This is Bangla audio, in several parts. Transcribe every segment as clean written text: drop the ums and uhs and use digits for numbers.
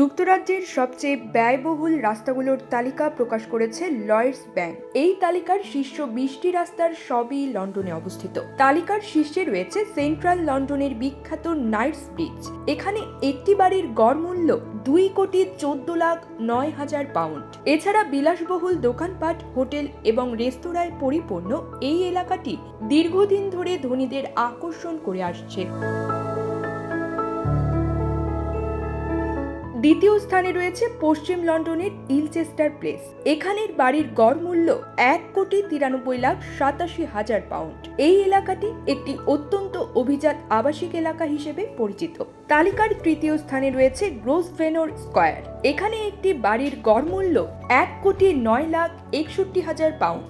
যুক্তরাজ্যের সবচেয়ে ব্যয়বহুল রাস্তাগুলোর তালিকা প্রকাশ করেছে লয়েডস ব্যাংক। এই তালিকার শীর্ষ 20টি রাস্তার সবই লন্ডনে অবস্থিত। তালিকার শীর্ষে রয়েছে সেন্ট্রাল লন্ডনের বিখ্যাত নাইটস ব্রিজ। এখানে একটি বাড়ির গড় মূল্য 2,14,09,000 পাউন্ড। এছাড়া বিলাসবহুল দোকানপাট, হোটেল এবং রেস্তোরাঁয় পরিপূর্ণ এই এলাকাটি দীর্ঘদিন ধরে ধনীদের আকর্ষণ করে আসছে। দ্বিতীয় স্থানে রয়েছে পশ্চিম লন্ডনের ইলচেস্টার প্লেস। এখানের বাড়ির গড় মূল্য 1,93,87,000 পাউন্ড। এই এলাকাটি একটি অত্যন্ত অভিজাত আবাসিক এলাকা হিসেবে পরিচিত। তালিকার তৃতীয় স্থানে রয়েছে গ্রোসভেনর স্কয়ার। এখানে একটি বাড়ির গড় মূল্য 1,09,61,000 পাউন্ড।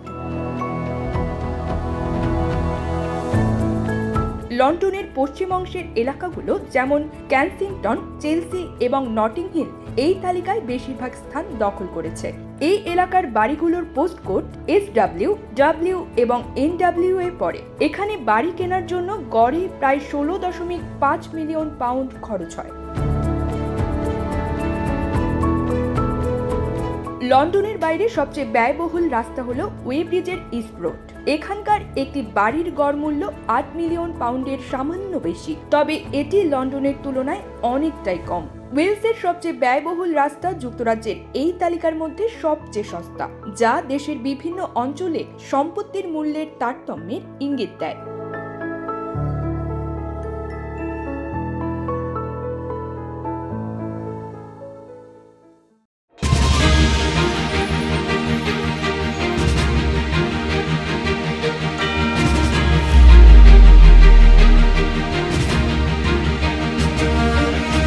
লন্ডনের পশ্চিম অংশের এলাকাগুলো যেমন ক্যানসিংটন, চেলসি এবং নটিং হিল এই তালিকায় বেশিরভাগ স্থান দখল করেছে। এই এলাকার বাড়িগুলোর পোস্ট কোড SW, W এবং NW এ পড়ে। এখানে বাড়ি কেনার জন্য গড়ে প্রায় 16.5 মিলিয়ন পাউন্ড খরচ হয়। লন্ডনের বাইরে সবচেয়ে ব্যয়বহুল রাস্তা হলো ওয়েব্রিজের ইস্ট রোড। এখানকার একটি বাড়ির গড় মূল্য 8 মিলিয়ন পাউন্ডের সামান্য বেশি, তবে এটি লন্ডনের তুলনায় অনেকটাই কম। ওয়েলসের সবচেয়ে ব্যয়বহুল রাস্তা যুক্তরাজ্যের এই তালিকার মধ্যে সবচেয়ে সস্তা, যা দেশের বিভিন্ন অঞ্চলে সম্পত্তির মূল্যের তারতম্যের ইঙ্গিত দেয়।